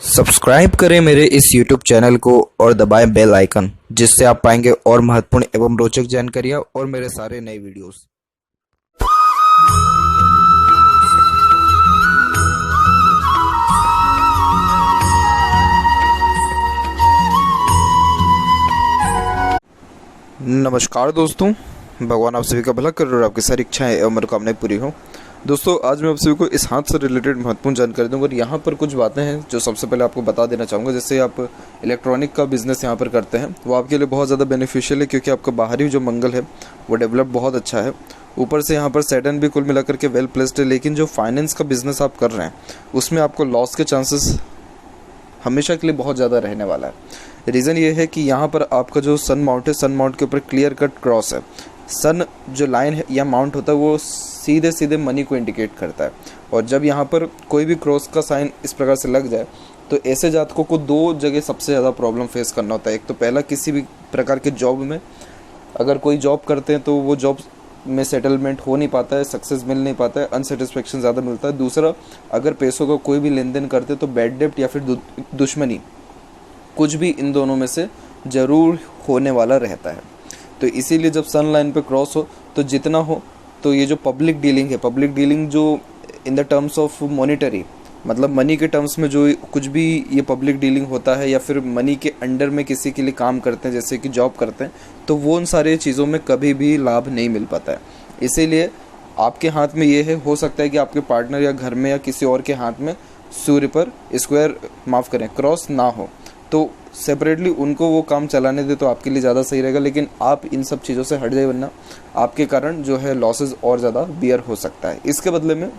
Subscribe करें मेरे इस YouTube चैनल को और दबाएं बेल आइकन, जिससे आप पाएंगे और महत्वपूर्ण एवं रोचक जानकारियाँ और मेरे सारे नए वीडियोस। नमस्कार दोस्तों, भगवान आप सभी का भला कर और आपकी सारी इच्छाएं एवं मनोकामनाएं पूरी हो। दोस्तों, आज मैं आप सभी को इस हाथ से रिलेटेड महत्वपूर्ण जानकारी दूंगा और यहाँ पर कुछ बातें हैं जो सबसे पहले आपको बता देना चाहूँगा। जैसे आप इलेक्ट्रॉनिक का बिजनेस यहाँ पर करते हैं, वो आपके लिए बहुत ज़्यादा बेनिफिशियल है, क्योंकि आपका बाहरी जो मंगल है वो डेवलप बहुत अच्छा है। ऊपर से यहाँ पर सैटर्न भी कुल मिलाकर के वेल प्लेस्ड है। लेकिन जो फाइनेंस का बिजनेस आप कर रहे हैं उसमें आपको लॉस के चांसेस हमेशा के लिए बहुत ज़्यादा रहने वाला है। रीज़न ये है कि यहाँ पर आपका जो सन माउंट है, सन माउंट के ऊपर क्लियर कट क्रॉस है। सन जो लाइन है या माउंट होता है वो सीधे सीधे मनी को इंडिकेट करता है, और जब यहाँ पर कोई भी क्रॉस का साइन इस प्रकार से लग जाए तो ऐसे जातकों को दो जगह सबसे ज़्यादा प्रॉब्लम फेस करना होता है। एक तो पहला, किसी भी प्रकार के जॉब में अगर कोई जॉब करते हैं तो वो जॉब में सेटलमेंट हो नहीं पाता है, सक्सेस मिल नहीं पाता है, अनसेटिस्फेक्शन ज़्यादा मिलता है। दूसरा, अगर पैसों का कोई भी लेन देन करते हैं तो बैड डेप्ट या फिर दुश्मनी, कुछ भी इन दोनों में से ज़रूर होने वाला रहता है। तो इसीलिए जब सन लाइन पे क्रॉस हो तो जितना हो तो ये जो पब्लिक डीलिंग है, पब्लिक डीलिंग जो in the terms of monetary, मतलब मनी के टर्म्स में जो कुछ भी ये पब्लिक डीलिंग होता है या फिर मनी के अंडर में किसी के लिए काम करते हैं, जैसे कि जॉब करते हैं, तो वो उन सारे चीज़ों में कभी भी लाभ नहीं मिल पाता है। इसीलिए आपके हाथ में ये है, हो सकता है कि आपके पार्टनर या घर में या किसी और के हाथ में सूर्य पर स्क्वायर, माफ़ करें, क्रॉस ना हो, तो सेपरेटली उनको वो काम चलाने दे तो आपके लिए ज़्यादा सही रहेगा। लेकिन आप इन सब चीज़ों से हट जाए, वरना आपके कारण जो है लॉसेस और ज़्यादा बियर हो सकता है। इसके बदले में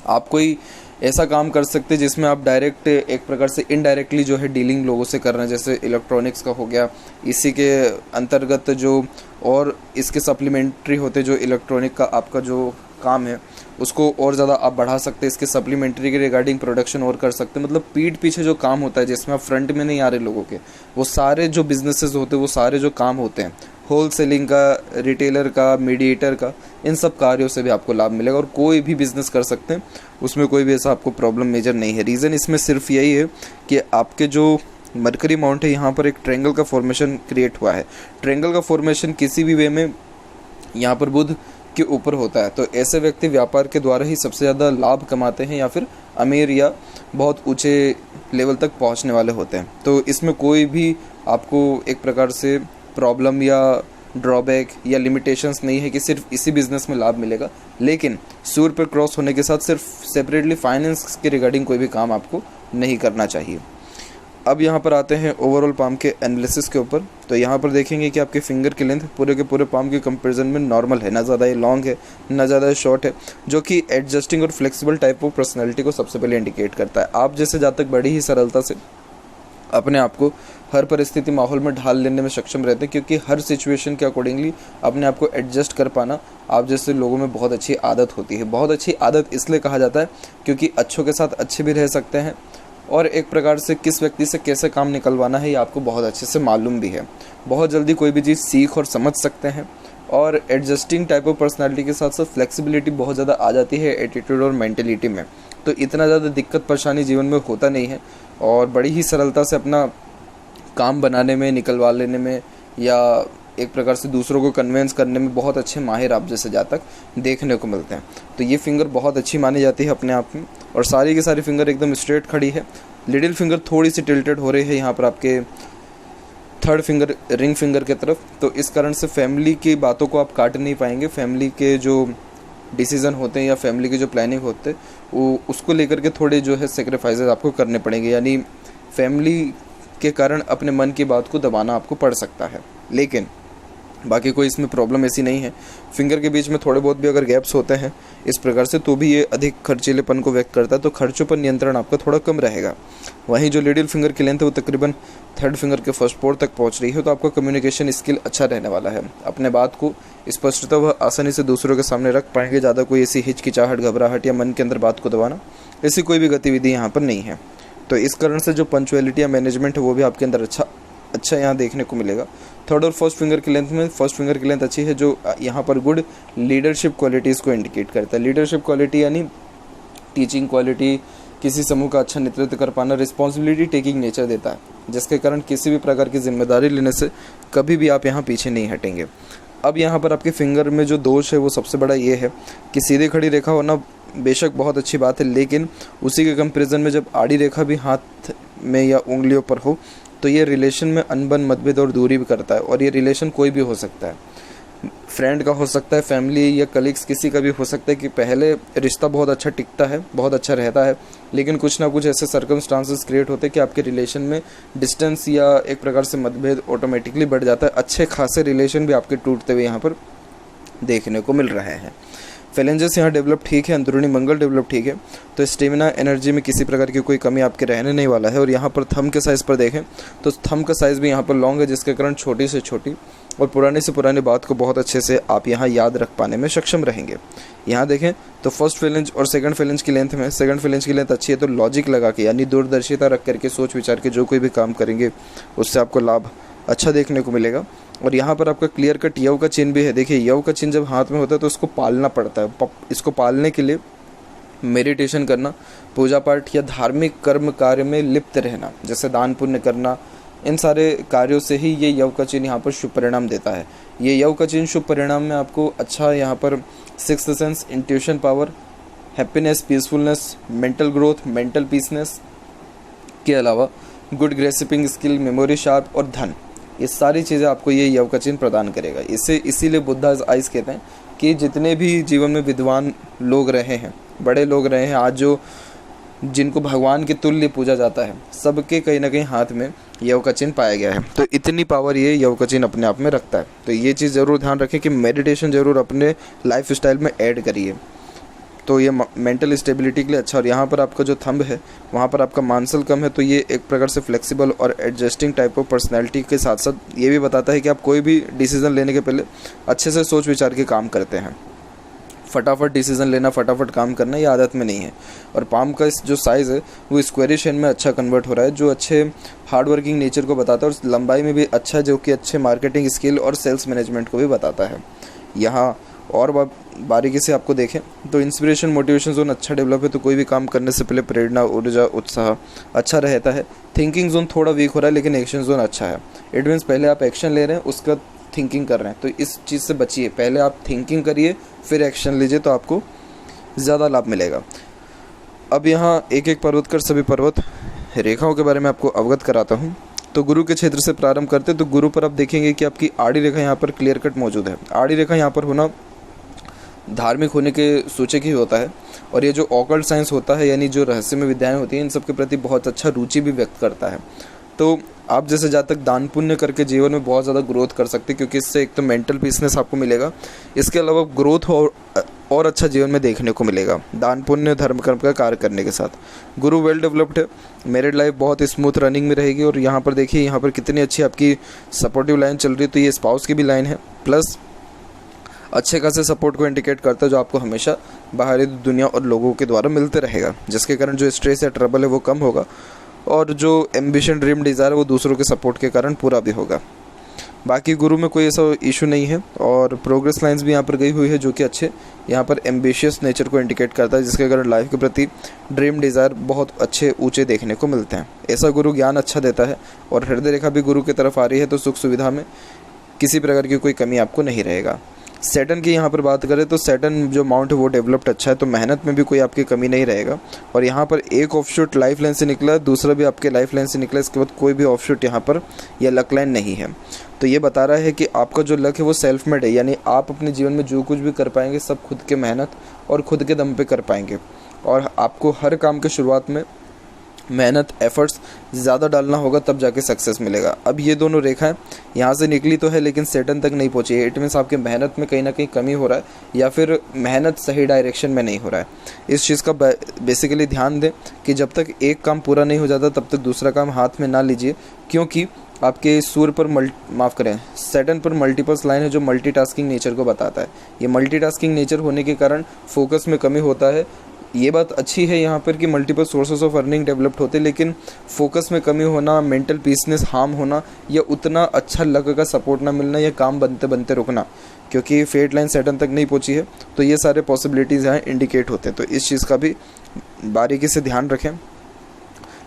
आप कोई ऐसा काम कर सकते हैं जिसमें आप डायरेक्ट एक प्रकार से इनडायरेक्टली जो है डीलिंग लोगों से कर रहे हैं, जैसे इलेक्ट्रॉनिक्स का हो गया। इसी के अंतर्गत जो और इसके सप्लीमेंट्री होते जो इलेक्ट्रॉनिक का आपका जो काम है उसको और ज़्यादा आप बढ़ा सकते हैं। इसके सप्लीमेंट्री के रिगार्डिंग प्रोडक्शन और कर सकते हैं। मतलब पीठ पीछे जो काम होता है जिसमें आप फ्रंट में नहीं आ रहे लोगों के, वो सारे जो बिजनेसेस होते हैं, वो सारे जो काम होते हैं होल सेलिंग का, रिटेलर का, मीडिएटर का, इन सब कार्यों से भी आपको लाभ मिलेगा और कोई भी बिजनेस कर सकते हैं। उसमें कोई भी ऐसा आपको प्रॉब्लम मेजर नहीं है। रीज़न इसमें सिर्फ यही है कि आपके जो मरकरी माउंट है यहाँ पर एक ट्रायंगल का फॉर्मेशन क्रिएट हुआ है। ट्रायंगल का फॉर्मेशन किसी भी वे में यहाँ पर बुध के ऊपर होता है, तो ऐसे व्यक्ति व्यापार के द्वारा ही सबसे ज़्यादा लाभ कमाते हैं या फिर अमीर या बहुत ऊंचे लेवल तक पहुंचने वाले होते हैं। तो इसमें कोई भी आपको एक प्रकार से प्रॉब्लम या ड्रॉबैक या लिमिटेशंस नहीं है कि सिर्फ इसी बिजनेस में लाभ मिलेगा। लेकिन सूर्य पर क्रॉस होने के साथ सिर्फ सेपरेटली फाइनेंस के रिगार्डिंग कोई भी काम आपको नहीं करना चाहिए। अब यहाँ पर आते हैं ओवरऑल पाम के एनालिसिस के ऊपर। तो यहाँ पर देखेंगे कि आपके फिंगर की लेंथ पूरे के पूरे पाम के कंपैरिजन में नॉर्मल है, ना ज़्यादा ये लॉन्ग है ना ज़्यादा शॉर्ट है, जो कि एडजस्टिंग और फ्लेक्सिबल टाइप ऑफ पर्सनैलिटी को सबसे पहले इंडिकेट करता है। आप जैसे जातक बड़ी ही सरलता से अपने आप को हर परिस्थिति माहौल में ढाल लेने में सक्षम रहते हैं, क्योंकि हर सिचुएशन के अकॉर्डिंगली अपने आप को एडजस्ट कर पाना आप जैसे लोगों में बहुत अच्छी आदत होती है। बहुत अच्छी आदत इसलिए कहा जाता है क्योंकि अच्छों के साथ अच्छे भी रह सकते हैं, और एक प्रकार से किस व्यक्ति से कैसे काम निकलवाना है ये आपको बहुत अच्छे से मालूम भी है। बहुत जल्दी कोई भी चीज़ सीख और समझ सकते हैं, और एडजस्टिंग टाइप ऑफ पर्सनालिटी के साथ साथ फ्लेक्सिबिलिटी बहुत ज़्यादा आ जाती है एटीट्यूड और मेंटेलिटी में। तो इतना ज़्यादा दिक्कत परेशानी जीवन में होता नहीं है, और बड़ी ही सरलता से अपना काम बनाने में, निकलवा लेने में, या एक प्रकार से दूसरों को कन्वेंस करने में बहुत अच्छे माहिर आप जैसे जातक देखने को मिलते हैं। तो ये फिंगर बहुत अच्छी मानी जाती है अपने आप में, और सारी की सारी फिंगर एकदम स्ट्रेट खड़ी है। लिटिल फिंगर थोड़ी सी टिल्टेड हो रही है यहाँ पर आपके थर्ड फिंगर, रिंग फिंगर की तरफ। तो इस कारण से फैमिली की बातों को आप काट नहीं पाएंगे। फैमिली के जो डिसीज़न होते हैं या फैमिली की जो प्लानिंग होते हैं वो उसको लेकर के थोड़े जो है सेक्रीफाइसेस आपको करने पड़ेंगे, यानी फैमिली के कारण अपने मन की बात को दबाना आपको पड़ सकता है। लेकिन बाकी कोई इसमें प्रॉब्लम ऐसी नहीं है। फिंगर के बीच में थोड़े बहुत भी अगर गैप्स होते हैं इस प्रकार से, तो भी ये अधिक खर्चीलेपन को व्यक्त करता है, तो खर्चों पर नियंत्रण आपका थोड़ा कम रहेगा। वहीं जो लिटिल फिंगर की लेंथ है वो तकरीबन थर्ड फिंगर के फर्स्ट पोर तक पहुंच रही है, तो आपका कम्युनिकेशन स्किल अच्छा रहने वाला है। अपने बात को स्पष्टता व आसानी से दूसरों के सामने रख पाएंगे। ज़्यादा कोई ऐसी हिचकिचाहट, घबराहट या मन के अंदर बात को दबाना, ऐसी कोई भी गतिविधि यहाँ पर नहीं है। तो इस कारण से जो पंचुअलिटी या मैनेजमेंट है वो भी आपके अंदर अच्छा यहाँ देखने को मिलेगा। थर्ड और फर्स्ट फिंगर की लेंथ में फर्स्ट फिंगर की लेंथ अच्छी है, जो यहाँ पर गुड लीडरशिप क्वालिटीज़ को इंडिकेट करता है। लीडरशिप क्वालिटी यानी टीचिंग क्वालिटी किसी समूह का अच्छा नेतृत्व कर पाना, रिस्पॉन्सिबिलिटी टेकिंग नेचर देता है, जिसके कारण किसी भी प्रकार की जिम्मेदारी लेने से कभी भी आप यहाँ पीछे नहीं हटेंगे। अब यहाँ पर आपके फिंगर में जो दोष है वो सबसे बड़ा ये है कि सीधी खड़ी रेखा होना बेशक बहुत अच्छी बात है, लेकिन उसी के कंपैरिजन में जब आड़ी रेखा भी हाथ में या उंगलियों पर हो तो ये रिलेशन में अनबन, मतभेद और दूरी भी करता है। और ये रिलेशन कोई भी हो सकता है, फ्रेंड का हो सकता है, फैमिली या कलीग्स, किसी का भी हो सकता है कि पहले रिश्ता बहुत अच्छा टिकता है, बहुत अच्छा रहता है, लेकिन कुछ ना कुछ ऐसे सर्कमस्टांसेस क्रिएट होते हैं कि आपके रिलेशन में डिस्टेंस या एक प्रकार से मतभेद ऑटोमेटिकली बढ़ जाता है। अच्छे खासे रिलेशन भी आपके टूटते हुए यहाँ पर देखने को मिल रहे हैं। फेलेंजेस यहाँ डेवलप ठीक है, अंदरूनी मंगल डेवलप ठीक है, तो स्टेमिना एनर्जी में किसी प्रकार की कोई कमी आपके रहने नहीं वाला है। और यहाँ पर थंब के साइज़ पर देखें तो थंब का साइज़ भी यहाँ पर लॉन्ग है, जिसके कारण छोटी से छोटी और पुराने से पुरानी बात को बहुत अच्छे से आप यहाँ याद रख पाने में सक्षम रहेंगे। यहाँ देखें तो फर्स्ट फेलेंज और सेकंड फेलेंज की लेंथ में, सेकंड फेलेंज की लेंथ अच्छी है, तो लॉजिक लगा के यानी दूरदर्शिता रख करके सोच विचार के जो कोई भी काम करेंगे उससे आपको लाभ अच्छा देखने को मिलेगा। और यहाँ पर आपका क्लियर कट यव का चिन्ह भी है। देखिए यव का चिन्ह जब हाथ में होता है तो उसको पालना पड़ता है। इसको पालने के लिए मेडिटेशन करना, पूजा पाठ या धार्मिक कर्म कार्य में लिप्त रहना, जैसे दान पुण्य करना, इन सारे कार्यों से ही ये यव का चिन्ह यहाँ पर शुभ परिणाम देता है। ये यव का चिन्ह शुभ परिणाम में आपको अच्छा यहाँ पर sixth sense, intuition power, happiness, peacefulness, mental growth, mental peaceness के अलावा गुड ग्रेसिपिंग स्किल, मेमोरी शार्प और धन, ये सारी चीज़ें आपको ये यव का चिन्ह प्रदान करेगा। इसीलिए बुद्धा आइस कहते हैं कि जितने भी जीवन में विद्वान लोग रहे हैं, बड़े लोग रहे हैं, आज जो जिनको भगवान के तुल्य पूजा जाता है, सबके कहीं ना कहीं हाथ में यव का चिन्ह पाया गया है। तो इतनी पावर ये यव का चिन्ह अपने आप में रखता है। तो ये चीज़ ज़रूर ध्यान रखें कि मेडिटेशन ज़रूर अपने लाइफ स्टाइल में ऐड करिए, तो ये मेंटल स्टेबिलिटी के लिए अच्छा। और यहाँ पर आपका जो थंब है वहाँ पर आपका मांसल कम है, तो ये एक प्रकार से फ्लेक्सिबल और एडजस्टिंग टाइप ऑफ पर्सनैलिटी के साथ साथ ये भी बताता है कि आप कोई भी डिसीज़न लेने के पहले अच्छे से सोच विचार के काम करते हैं। फटाफट डिसीजन लेना, फटाफट काम करना ये आदत में नहीं है। और पाम का जो साइज़ है वो स्क्वायरिश शेप में अच्छा कन्वर्ट हो रहा है, जो अच्छे हार्ड वर्किंग नेचर को बताता है, और लंबाई में भी अच्छा, जो कि अच्छे मार्केटिंग स्किल और सेल्स मैनेजमेंट को भी बताता है। यहाँ और बारीकी से आपको देखें तो इंस्पिरेशन, मोटिवेशन जोन अच्छा डेवलप है, तो कोई भी काम करने से पहले प्रेरणा, ऊर्जा, उत्साह अच्छा रहता है। थिंकिंग जोन थोड़ा वीक हो रहा है, लेकिन एक्शन जोन अच्छा है। इट मीन्स पहले आप एक्शन ले रहे हैं, उसका थिंकिंग कर रहे हैं, तो इस चीज़ से बचिए। पहले आप थिंकिंग करिए, फिर एक्शन लीजिए, तो आपको ज़्यादा लाभ मिलेगा। अब यहाँ एक एक पर्वत कर सभी पर्वत रेखाओं के बारे में आपको अवगत कराता हूँ। तो गुरु के क्षेत्र से प्रारंभ करते हैं। तो गुरु पर आप देखेंगे कि आपकी आड़ी रेखा यहाँ पर क्लियर कट मौजूद है। आड़ी रेखा यहाँ पर होना धार्मिक होने के सूचक ही होता है, और ये जो ऑकल्ट साइंस होता है, यानी जो रहस्यमय विद्याएं होती हैं, इन सब के प्रति बहुत अच्छा रुचि भी व्यक्त करता है। तो आप जैसे जातक दान पुण्य करके जीवन में बहुत ज़्यादा ग्रोथ कर सकते हैं, क्योंकि इससे एक तो मेंटल पीसनेस आपको मिलेगा, इसके अलावा ग्रोथ और अच्छा जीवन में देखने को मिलेगा दान पुण्य धर्म कर्म का कार्य करने के साथ। गुरु वेल डेवलप्ड है, मैरिड लाइफ बहुत स्मूथ रनिंग में रहेगी। और यहाँ पर देखिए, यहाँ पर कितनी अच्छी आपकी सपोर्टिव लाइन चल रही है, तो ये स्पाउस की भी लाइन है, प्लस अच्छे खासे सपोर्ट को इंडिकेट करता है, जो आपको हमेशा बाहरी दुनिया और लोगों के द्वारा मिलते रहेगा, जिसके कारण जो स्ट्रेस या ट्रबल है वो कम होगा, और जो एम्बिशन, ड्रीम, डिज़ायर है वो दूसरों के सपोर्ट के कारण पूरा भी होगा। बाकी गुरु में कोई ऐसा इशू नहीं है, और प्रोग्रेस लाइंस भी यहाँ पर गई हुई है, जो कि अच्छे यहाँ पर एम्बिशियस नेचर को इंडिकेट करता है, जिसके कारण लाइफ के प्रति ड्रीम, डिज़ायर बहुत अच्छे ऊंचे देखने को मिलते हैं। ऐसा गुरु ज्ञान अच्छा देता है, और हृदय रेखा भी गुरु की तरफ आ रही है, तो सुख सुविधा में किसी प्रकार की कोई कमी आपको नहीं रहेगा। सैटर्न की यहाँ पर बात करें तो सैटर्न जो माउंट है वो डेवलप्ड अच्छा है, तो मेहनत में भी कोई आपकी कमी नहीं रहेगा। और यहाँ पर एक ऑफशूट लाइफ लाइन से निकला, दूसरा भी आपके लाइफ लाइन से निकला, इसके बाद कोई भी ऑफशूट यहाँ पर या लक लाइन नहीं है। तो ये बता रहा है कि आपका जो लक है वो सेल्फ मेड है, यानी आप अपने जीवन में जो कुछ भी कर पाएंगे सब खुद के मेहनत और खुद के दम पे कर पाएंगे। और आपको हर काम के शुरुआत में मेहनत, एफर्ट्स ज़्यादा डालना होगा, तब जाके सक्सेस मिलेगा। अब ये दोनों रेखाएं यहाँ से निकली तो है, लेकिन सैटर्न तक नहीं पहुँची है। इट मीन्स आपके मेहनत में कहीं ना कहीं कमी हो रहा है, या फिर मेहनत सही डायरेक्शन में नहीं हो रहा है। इस चीज़ का बेसिकली ध्यान दें कि जब तक एक काम पूरा नहीं हो जाता तब तक दूसरा काम हाथ में ना लीजिए, क्योंकि आपके सूर्य पर सैटर्न पर मल्टीपर्स लाइन है, जो मल्टीटास्किंग नेचर को बताता है। ये मल्टीटास्किंग नेचर होने के कारण फोकस में कमी होता है, ये बात अच्छी है यहाँ पर कि multiple sources of earning developed होते, लेकिन फोकस में कमी होना, मेंटल पीसनेस हार्म होना, या उतना अच्छा लक का सपोर्ट ना मिलना, या काम बनते बनते रुकना, क्योंकि फेट लाइन सैटर्न तक नहीं पहुँची है। तो ये सारे पॉसिबिलिटीज़ यहाँ इंडिकेट होते हैं, तो इस चीज़ का भी बारीकी से ध्यान रखें।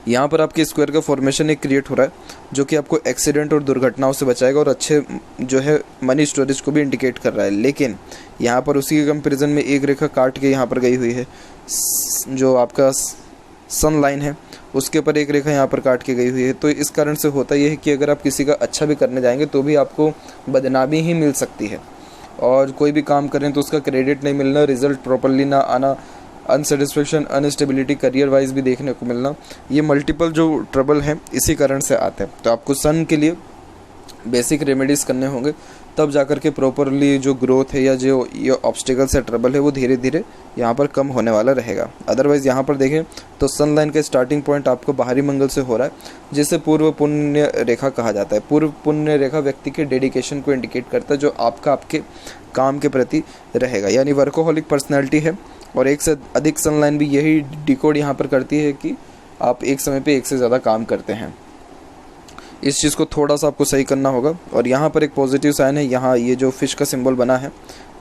यहाँ पर आपके स्क्वायर का फॉर्मेशन एक क्रिएट हो रहा है जो कि आपको एक्सीडेंट और दुर्घटनाओं से बचाएगा और अच्छे जो है मनी स्टोरेज को भी इंडिकेट कर रहा है। लेकिन यहाँ पर उसी के कंपैरिजन में एक रेखा काट के यहाँ पर गई हुई है, जो आपका सन लाइन है उसके ऊपर एक रेखा यहाँ पर काट के गई हुई है। तो इस कारण से होता यह है कि अगर आप किसी का अच्छा भी करने जाएंगे तो भी आपको बदनामी ही मिल सकती है, और कोई भी काम करें तो उसका क्रेडिट नहीं मिलना, रिजल्ट प्रॉपरली ना आना, अनसेटिस्फेक्शन, अनस्टेबिलिटी करियर वाइज भी देखने को मिलना, ये मल्टीपल जो ट्रबल हैं इसी कारण से आते हैं। तो आपको सन के लिए बेसिक रेमेडीज़ करने होंगे, तब जाकर के प्रॉपरली जो ग्रोथ है या जो ये ऑब्स्टिकल्स है, ट्रबल है, वो धीरे धीरे यहाँ पर कम होने वाला रहेगा। अदरवाइज़ यहाँ पर देखें तो सन लाइन का स्टार्टिंग पॉइंट आपको बाहरी मंगल से हो रहा है, जिसे पूर्व पुण्य रेखा कहा जाता है। पूर्व पुण्य रेखा व्यक्ति के डेडिकेशन को इंडिकेट करता है, जो आपके काम के प्रति रहेगा, यानी वर्कोहॉलिक पर्सनैलिटी है। और एक से अधिक सन लाइन भी यही डिकोड यहाँ पर करती है कि आप एक समय पे एक से ज़्यादा काम करते हैं। इस चीज़ को थोड़ा सा आपको सही करना होगा। और यहाँ पर एक पॉजिटिव साइन है, यहाँ ये जो फिश का सिंबल बना है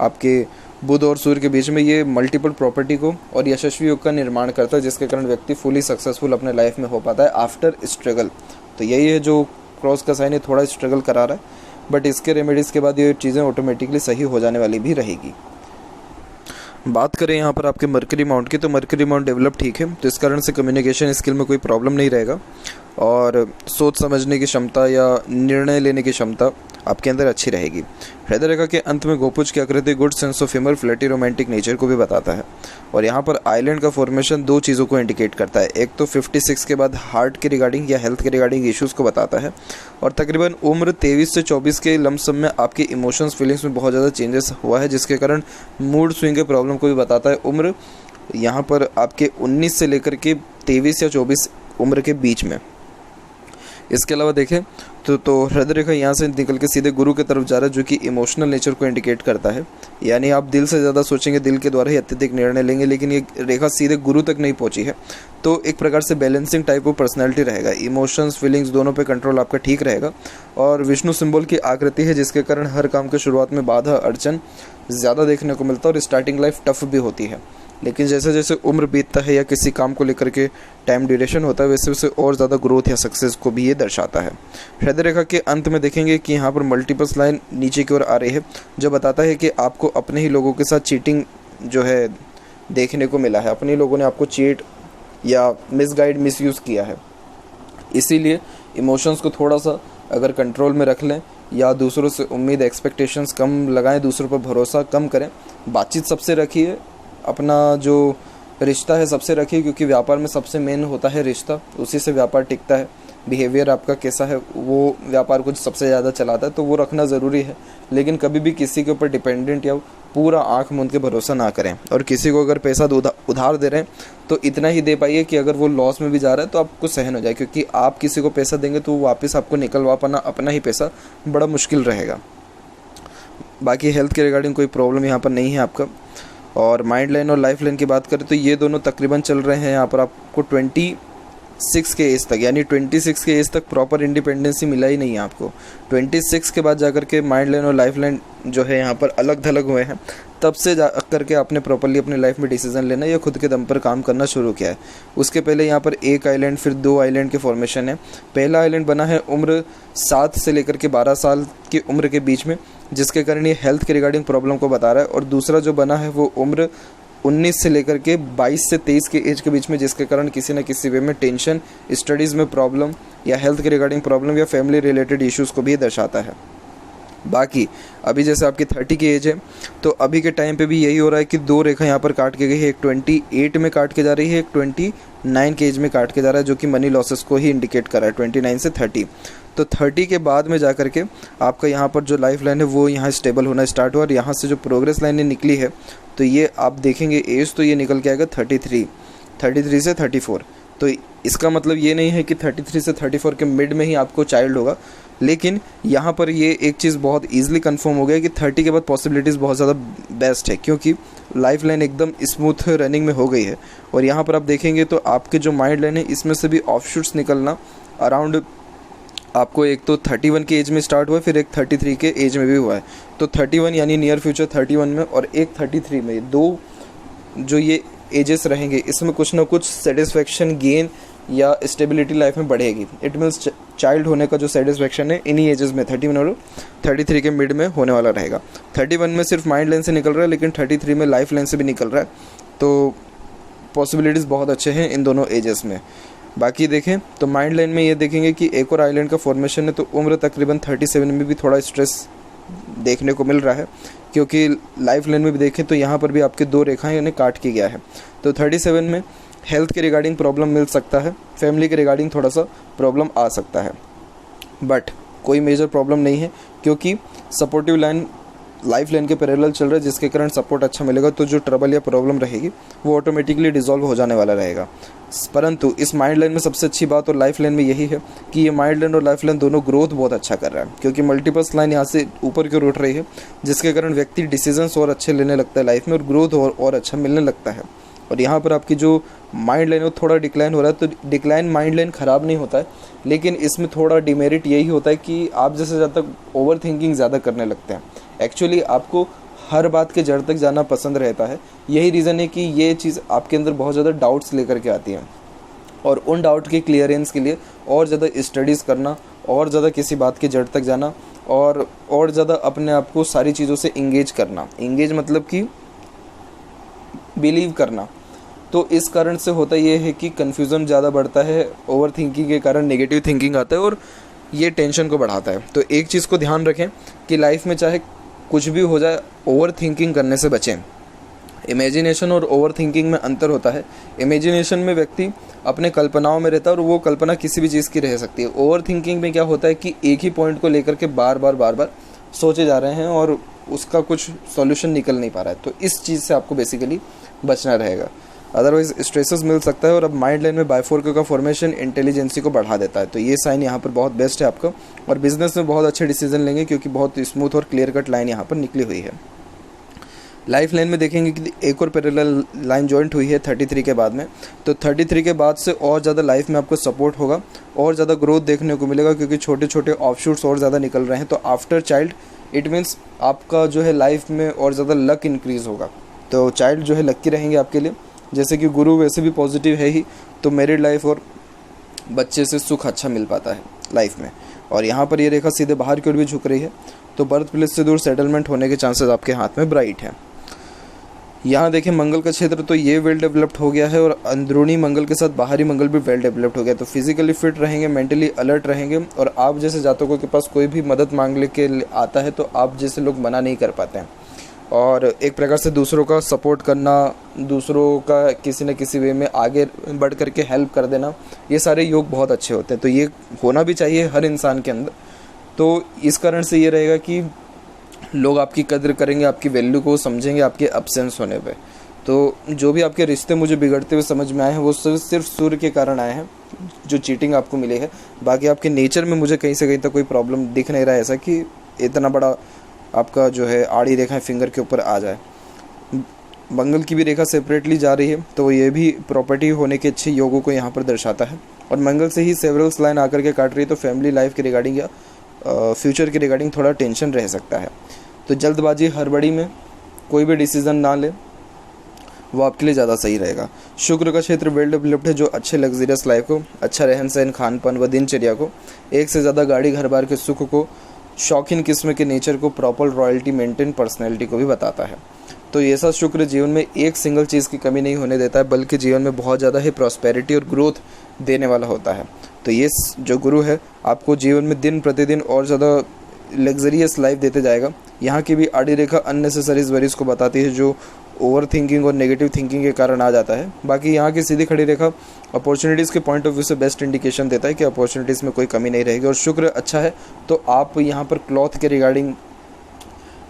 आपके बुध और सूर्य के बीच में, ये मल्टीपल प्रॉपर्टी को और यशस्वी योग का निर्माण करता है, जिसके कारण व्यक्ति फुली सक्सेसफुल अपने लाइफ में हो पाता है आफ्टर स्ट्रगल। तो यही है जो क्रॉस का साइन है, थोड़ा स्ट्रगल करा रहा है, बट इसके रेमेडीज़ के बाद ये चीज़ें ऑटोमेटिकली सही हो जाने वाली भी रहेगी। बात करें यहाँ पर आपके मर्करी माउंट की, तो मर्करी माउंट डेवलप ठीक है, तो इस कारण से कम्युनिकेशन स्किल में कोई प्रॉब्लम नहीं रहेगा, और सोच समझने की क्षमता या निर्णय लेने की क्षमता आपके अंदर अच्छी रहेगी। हृदय रेखा के अंत में गोपुज की आकृति good sense of humour, flirty romantic nature को भी बताता है। और यहाँ पर आइलैंड का फॉर्मेशन दो चीज़ों को इंडिकेट करता है, एक तो 56 के बाद हार्ट के रिगार्डिंग या हेल्थ के रिगार्डिंग इश्यूज़ को बताता है, और तकरीबन उम्र 23 से 24 के लमसम में आपके इमोशंस फीलिंग्स में बहुत ज़्यादा चेंजेस हुआ है, जिसके कारण मूड स्विंग के प्रॉब्लम को भी बताता है। उम्र यहाँ पर आपके 19 से लेकर के 23 या 24 उम्र के बीच में। इसके अलावा देखें तो हृदय रेखा यहाँ से निकल के सीधे गुरु की तरफ जा रहा है, जो कि इमोशनल नेचर को इंडिकेट करता है, यानी आप दिल से ज़्यादा सोचेंगे, दिल के द्वारा ही अत्यधिक निर्णय लेंगे, लेकिन ये रेखा सीधे गुरु तक नहीं पहुँची है, तो एक प्रकार से बैलेंसिंग टाइप ऑफ पर्सनैलिटी रहेगा। इमोशंस फीलिंग्स दोनों पे कंट्रोल आपका ठीक रहेगा, और विष्णु सिंबल की आकृति है, जिसके कारण हर काम के शुरुआत में बाधा अड़चन ज़्यादा देखने को मिलता है, और स्टार्टिंग लाइफ टफ भी होती है, लेकिन जैसे जैसे उम्र बीतता है या किसी काम को लेकर के टाइम ड्यूरेशन होता है, वैसे वैसे और ज़्यादा ग्रोथ या सक्सेस को भी ये दर्शाता है। हृदय रेखा के अंत में देखेंगे कि यहाँ पर मल्टीपल्स लाइन नीचे की ओर आ रही है, जो बताता है कि आपको अपने ही लोगों के साथ चीटिंग जो है देखने को मिला है, अपने लोगों ने आपको चीट या मिसगाइड मिसयूज़ किया है। इसीलिए इमोशंस को थोड़ा सा अगर कंट्रोल में रख लें, या दूसरों से उम्मीद एक्सपेक्टेशंस कम लगाएं, दूसरों पर भरोसा कम करें, बातचीत सबसे रखिए, अपना जो रिश्ता है सबसे रखिए, क्योंकि व्यापार में सबसे मेन होता है रिश्ता, उसी से व्यापार टिकता है। बिहेवियर आपका कैसा है वो व्यापार को सबसे ज़्यादा चलाता है, तो वो रखना ज़रूरी है, लेकिन कभी भी किसी के ऊपर डिपेंडेंट या पूरा आँख मूंद के भरोसा ना करें। और किसी को अगर पैसा उधार दे रहे हैं तो इतना ही दे पाइए कि अगर वो लॉस में भी जा रहा है तो आपको सहन हो जाए, क्योंकि आप किसी को पैसा देंगे तो वापस आपको निकलवा पाना अपना ही पैसा बड़ा मुश्किल रहेगा। बाकी हेल्थ के रिगार्डिंग कोई प्रॉब्लम यहाँ पर नहीं है आपका। और माइंड लाइन और लाइफ लाइन की बात करें तो ये दोनों तकरीबन चल रहे हैं यहाँ पर आपको 26 के एज तक, यानी 26 के एज तक प्रॉपर इंडिपेंडेंसी मिला ही नहीं है आपको। 26 के बाद जाकर के माइंड लाइन और लाइफ लाइन जो है यहाँ पर अलग थलग हुए हैं, तब से जा करके आपने प्रॉपरली अपनी लाइफ में डिसीजन लेना या खुद के दम पर काम करना शुरू किया है। उसके पहले यहाँ पर एक आइलैंड फिर 2 आइलैंड के फॉर्मेशन है। पहला आइलैंड बना है उम्र 7 से लेकर के 12 साल की उम्र के बीच में, जिसके कारण ये हेल्थ के रिगार्डिंग प्रॉब्लम को बता रहा है। और दूसरा जो बना है वो उम्र 19 से लेकर के 22 से 23 के एज के बीच में, जिसके कारण किसी न किसी वे में टेंशन, स्टडीज़ में प्रॉब्लम या हेल्थ के रिगार्डिंग प्रॉब्लम या फैमिली रिलेटेड इश्यूज़ को भी दर्शाता है। बाकी अभी जैसे आपकी 30 की एज है, तो अभी के टाइम पे भी यही हो रहा है कि 2 रेखा यहाँ पर काट के गई है, एक 28 में काट के जा रही है, एक 29 के एज में काट के जा रहा है, जो कि मनी लॉसेस को ही इंडिकेट कर रहा है 29 से 30। तो 30 के बाद में जा करके आपका यहाँ पर जो लाइफ लाइन है वो यहाँ स्टेबल होना स्टार्ट हुआ, और यहाँ से जो प्रोग्रेस लाइनें निकली है तो ये आप देखेंगे एज तो ये निकल के आएगा 33 से 34। तो इसका मतलब ये नहीं है कि 33 से 34 के मिड में ही आपको चाइल्ड होगा, लेकिन यहाँ पर ये एक चीज़ बहुत ईजिली कंफर्म हो गया कि 30 के बाद पॉसिबिलिटीज़ बहुत ज़्यादा बेस्ट है, क्योंकि लाइफ लाइन एकदम स्मूथ रनिंग में हो गई है। और यहाँ पर आप देखेंगे तो आपके जो माइंड लाइन है इसमें से भी ऑफशूट्स निकलना अराउंड आपको एक तो 31 के एज में स्टार्ट हुआ है, फिर एक 33 के एज में भी हुआ है। तो 31 यानी नियर फ्यूचर 31 में और एक 33 में, दो जो ये एजेस रहेंगे इसमें कुछ ना कुछ सेटिस्फेक्शन गेन या स्टेबिलिटी लाइफ में बढ़ेगी। इट मीन्स चाइल्ड होने का जो सेटिस्फेक्शन है इन्हीं एजेस में 31 और 33 के मिड में होने वाला रहेगा। 31 में सिर्फ माइंड लाइन से निकल रहा है, लेकिन 33 में लाइफ लाइन से भी निकल रहा है। तो पॉसिबिलिटीज़ बहुत अच्छे हैं इन दोनों एजेस में। बाकी देखें तो माइंड लाइन में ये देखेंगे कि एक और आइलैंड का फॉर्मेशन है, तो उम्र तकरीबन 37 में भी थोड़ा स्ट्रेस देखने को मिल रहा है, क्योंकि लाइफ लाइन में भी देखें तो यहाँ पर भी आपके दो रेखाएं उन्हें काट के गया है। तो 37 में हेल्थ के रिगार्डिंग प्रॉब्लम मिल सकता है, फैमिली के रिगार्डिंग थोड़ा सा प्रॉब्लम आ सकता है, बट कोई मेजर प्रॉब्लम नहीं है, क्योंकि सपोर्टिव लाइन लाइफ लाइन के पैरेलल चल रहा है, जिसके कारण सपोर्ट अच्छा मिलेगा। तो जो ट्रबल या प्रॉब्लम रहेगी वो ऑटोमेटिकली डिसॉल्व हो जाने वाला रहेगा। परंतु इस माइंड लाइन में सबसे अच्छी बात और लाइफ लाइन में यही है कि ये माइंड लाइन और लाइफ लाइन दोनों ग्रोथ बहुत अच्छा कर रहा है, क्योंकि मल्टीपल्स लाइन यहाँ से ऊपर की ओर उठ रही है, जिसके कारण व्यक्ति डिसीजंस और अच्छे लेने लगता है लाइफ में, और ग्रोथ और अच्छा मिलने लगता है। और यहाँ पर आपकी जो माइंड लाइन है वो थोड़ा डिक्लाइन हो रहा है। तो डिक्लाइन माइंड लाइन ख़राब नहीं होता है, लेकिन इसमें थोड़ा डिमेरिट यही होता है कि आप जैसे ज़्यादा ओवर थिंकिंग ज़्यादा करने लगते हैं। एक्चुअली आपको हर बात के जड़ तक जाना पसंद रहता है, यही रीज़न है कि ये चीज़ आपके अंदर बहुत ज़्यादा डाउट्स लेकर के आती हैं, और उन डाउट के क्लियरेंस के लिए और ज़्यादा स्टडीज़ करना, और ज़्यादा किसी बात के जड़ तक जाना, और ज़्यादा अपने आप को सारी चीज़ों से इंगेज करना। इंगेज मतलब कि बिलीव करना। तो इस कारण से होता ये है कि कन्फ्यूज़न ज़्यादा बढ़ता है, ओवर थिंकिंग के कारण नेगेटिव थिंकिंग आता है, और ये टेंशन को बढ़ाता है। तो एक चीज़ को ध्यान रखें कि लाइफ में चाहे कुछ भी हो जाए, ओवर थिंकिंग करने से बचें। इमेजिनेशन और ओवर थिंकिंग में अंतर होता है। इमेजिनेशन में व्यक्ति अपने कल्पनाओं में रहता है, और वो कल्पना किसी भी चीज़ की रह सकती है। ओवर थिंकिंग में क्या होता है कि एक ही पॉइंट को लेकर के बार बार सोचे जा रहे हैं, और उसका कुछ सॉल्यूशन निकल नहीं पा रहा है। तो इस चीज़ से आपको बेसिकली बचना रहेगा, अदरवाइज स्ट्रेसेस मिल सकता है। और अब माइंड लाइन में बाइफोर्क का फॉर्मेशन इंटेलिजेंसी को बढ़ा देता है, तो ये साइन यहाँ पर बहुत बेस्ट है आपका, और बिजनेस में बहुत अच्छे डिसीजन लेंगे, क्योंकि बहुत स्मूथ और क्लियर कट लाइन यहाँ पर निकली हुई है। लाइफ लाइन में देखेंगे कि एक और पैरेलल लाइन जॉइंट हुई है 33 के बाद में, तो 33 के बाद से और ज़्यादा लाइफ में आपको सपोर्ट होगा, और ज़्यादा ग्रोथ देखने को मिलेगा, क्योंकि छोटे छोटे ऑफशूट्स और ज़्यादा निकल रहे हैं। तो आफ्टर चाइल्ड इट मीन्स आपका जो है लाइफ में और ज़्यादा लक इंक्रीज़ होगा। तो चाइल्ड जो है लक्की रहेंगे आपके लिए। जैसे कि गुरु वैसे भी पॉजिटिव है ही, तो मैरिड लाइफ और बच्चे से सुख अच्छा मिल पाता है लाइफ में। और यहाँ पर ये रेखा सीधे बाहर की ओर भी झुक रही है, तो बर्थ प्लेस से दूर सेटलमेंट होने के चांसेस आपके हाथ में ब्राइट हैं। यहाँ देखें मंगल का क्षेत्र, तो ये वेल डेवलप्ड हो गया है, और अंदरूनी मंगल के साथ बाहरी मंगल भी वेल डेवलप्ड हो गया। तो फिजिकली फिट रहेंगे, मेंटली अलर्ट रहेंगे, और आप जैसे जातकों के पास कोई भी मदद मांगने के आता है तो आप जैसे लोग मना नहीं कर पाते हैं। और एक प्रकार से दूसरों का सपोर्ट करना, दूसरों का किसी न किसी वे में आगे बढ़ करके हेल्प कर देना, ये सारे योग बहुत अच्छे होते हैं। तो ये होना भी चाहिए हर इंसान के अंदर। तो इस कारण से ये रहेगा कि लोग आपकी कदर करेंगे, आपकी वैल्यू को समझेंगे आपके अब्सेंस होने पे। तो जो भी आपके रिश्ते मुझे बिगड़ते हुए समझ में आए हैं, वो सिर्फ सूर्य के कारण आए हैं, जो चीटिंग आपको मिली है। बाकी आपके नेचर में मुझे कहीं से कहीं तक कोई प्रॉब्लम दिख नहीं रहा है, ऐसा कि इतना बड़ा आपका जो है आड़ी रेखा फिंगर के ऊपर आ जाए। मंगल की भी रेखा सेपरेटली जा रही है, तो ये भी प्रॉपर्टी होने के अच्छे योगों को यहाँ पर दर्शाता है। और मंगल से ही सेवरल्स लाइन आकर के काट रही है, तो फैमिली लाइफ के रिगार्डिंग या फ्यूचर के रिगार्डिंग थोड़ा टेंशन रह सकता है। तो जल्दबाजी हड़बड़ी में कोई भी डिसीज़न ना ले, वो आपके लिए ज़्यादा सही रहेगा। शुक्र का क्षेत्र वेल डेवलप्ड है, जो अच्छे लग्जरियस लाइफ को, अच्छा रहन सहन, खान पान व दिनचर्या को, एक से ज़्यादा गाड़ी घर बार के सुख को, शौकीन किस्म के नेचर को, प्रॉपर रॉयल्टी मेंटेन पर्सनैलिटी को भी बताता है। तो ये सब शुक्र जीवन में एक सिंगल चीज़ की कमी नहीं होने देता है, बल्कि जीवन में बहुत ज़्यादा ही प्रॉस्पेरिटी और ग्रोथ देने वाला होता है। तो ये जो गुरु है आपको जीवन में दिन प्रतिदिन और ज़्यादा लग्जरियस लाइफ देते जाएगा। यहाँ की भी आड़ी रेखा अननेसेसरीज वरीज को बताती है, जो ओवर थिंकिंग और नेगेटिव थिंकिंग के कारण आ जाता है। बाकी यहाँ की सीधी खड़ी रेखा अपॉर्चुनिटीज़ के पॉइंट ऑफ व्यू से बेस्ट इंडिकेशन देता है कि अपॉर्चुनिटीज़ में कोई कमी नहीं रहेगी। और शुक्र अच्छा है, तो आप यहाँ पर क्लॉथ के रिगार्डिंग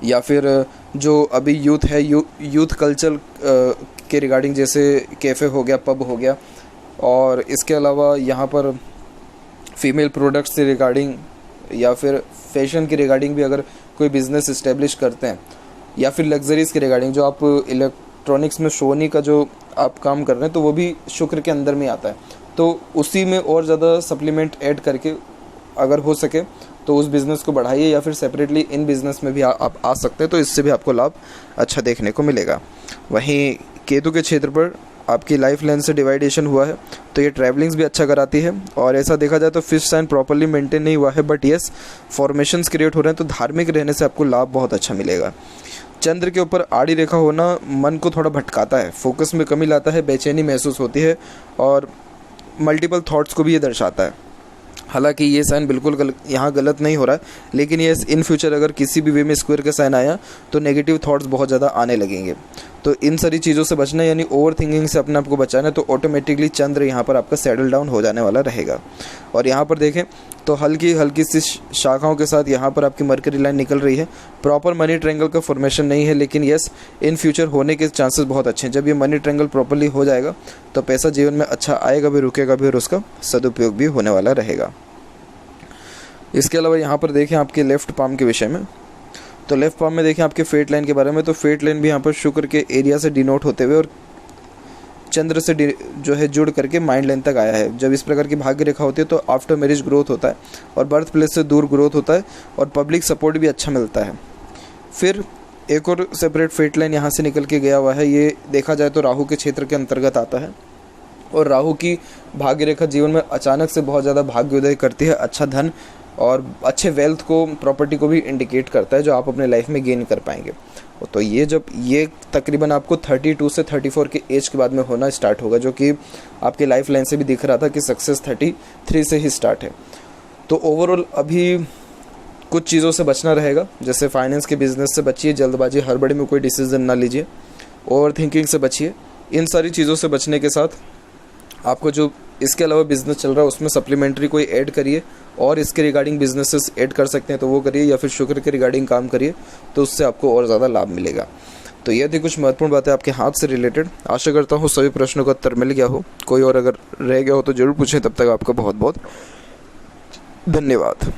या फिर जो अभी यूथ है यूथ कल्चर के रिगार्डिंग, जैसे कैफ़े हो गया, पब हो गया, और इसके अलावा यहाँ पर फीमेल प्रोडक्ट्स से रिगार्डिंग या फिर फैशन के रिगार्डिंग भी अगर कोई बिज़नेस इस्टेब्लिश करते हैं, या फिर लग्जरीज़ के रिगार्डिंग जो आप इलेक्ट्रॉनिक्स में सोनी का जो आप काम कर रहे हैं, तो वो भी शुक्र के अंदर में आता है। तो उसी में और ज़्यादा सप्लीमेंट ऐड करके अगर हो सके तो उस बिज़नेस को बढ़ाइए, या फिर सेपरेटली इन बिज़नेस में भी आप आ सकते हैं, तो इससे भी आपको लाभ अच्छा देखने को मिलेगा। वहीं केतु के क्षेत्र पर आपकी लाइफ लाइन से डिवाइडेशन हुआ है, तो ये ट्रैवलिंग्स भी अच्छा कराती है। और ऐसा देखा जाए तो फिफ्थ साइन प्रॉपर्ली मेंटेन नहीं हुआ है, बट येस फॉर्मेशंस क्रिएट हो रहे हैं, तो धार्मिक रहने से आपको लाभ बहुत अच्छा मिलेगा। चंद्र के ऊपर आड़ी रेखा होना मन को थोड़ा भटकाता है, फोकस में कमी लाता है, बेचैनी महसूस होती है और मल्टीपल थॉट्स को भी ये दर्शाता है। हालांकि ये साइन बिल्कुल यहाँ गलत नहीं हो रहा है, लेकिन ये इन फ्यूचर अगर किसी भी वे में स्क्वायर का साइन आया तो नेगेटिव थॉट्स बहुत ज़्यादा आने लगेंगे। तो इन सारी चीज़ों से बचना, यानी ओवर थिंकिंग से अपने आप को बचाना है, तो ऑटोमेटिकली चंद्र यहाँ पर आपका सेटल डाउन हो जाने वाला रहेगा। और यहाँ पर देखें तो हल्की हल्की सी शाखाओं के साथ यहाँ पर आपकी मरकरी लाइन निकल रही है। प्रॉपर मनी ट्रायंगल का फॉर्मेशन नहीं है, लेकिन यस इन फ्यूचर होने के चांसेस बहुत अच्छे हैं। जब ये मनी ट्रायंगल प्रॉपर्ली हो जाएगा तो पैसा जीवन में अच्छा आएगा भी, रुकेगा भी और उसका सदुपयोग भी होने वाला रहेगा। इसके अलावा यहाँ पर देखें आपके लेफ्ट पाम के विषय में, तो लेफ्ट पाम में देखें आपके फेट लाइन के बारे में, तो फेट लाइन भी यहाँ पर शुक्र के एरिया से डिनोट होते हुए और चंद्र से जो है जुड़ करके माइंड लाइन तक आया है। जब इस प्रकार की भाग्य रेखा होती है तो आफ्टर मैरिज ग्रोथ होता है और बर्थ प्लेस से दूर ग्रोथ होता है और पब्लिक सपोर्ट भी अच्छा मिलता है। फिर एक और सेपरेट फेट लाइन यहाँ से निकल के गया हुआ है, ये देखा जाए तो राहु के क्षेत्र के अंतर्गत आता है और राहु की भाग्य रेखा जीवन में अचानक से बहुत ज़्यादा भाग्योदय करती है, अच्छा धन और अच्छे वेल्थ को, प्रॉपर्टी को भी इंडिकेट करता है जो आप अपने लाइफ में गेन कर पाएंगे। तो ये तकरीबन आपको 32 से 34 के एज के बाद में होना स्टार्ट होगा, जो कि आपके लाइफ लाइन से भी दिख रहा था कि सक्सेस 33 से ही स्टार्ट है। तो ओवरऑल अभी कुछ चीज़ों से बचना रहेगा, जैसे फाइनेंस के बिजनेस से बचिए, जल्दबाजी हड़बड़ी में कोई डिसीजन ना लीजिए, ओवर थिंकिंग से बचिए। इन सारी चीज़ों से बचने के साथ आपको जो इसके अलावा बिज़नेस चल रहा है उसमें सप्लीमेंट्री कोई ऐड करिए और इसके रिगार्डिंग बिजनेसेस ऐड कर सकते हैं तो वो करिए, या फिर शुक्र के रिगार्डिंग काम करिए, तो उससे आपको और ज़्यादा लाभ मिलेगा। तो ये थी कुछ महत्वपूर्ण बातें आपके हाथ से रिलेटेड। आशा करता हूँ सभी प्रश्नों का उत्तर मिल गया हो। कोई और अगर रह गया हो तो ज़रूर पूछें। तब तक आपका बहुत बहुत धन्यवाद।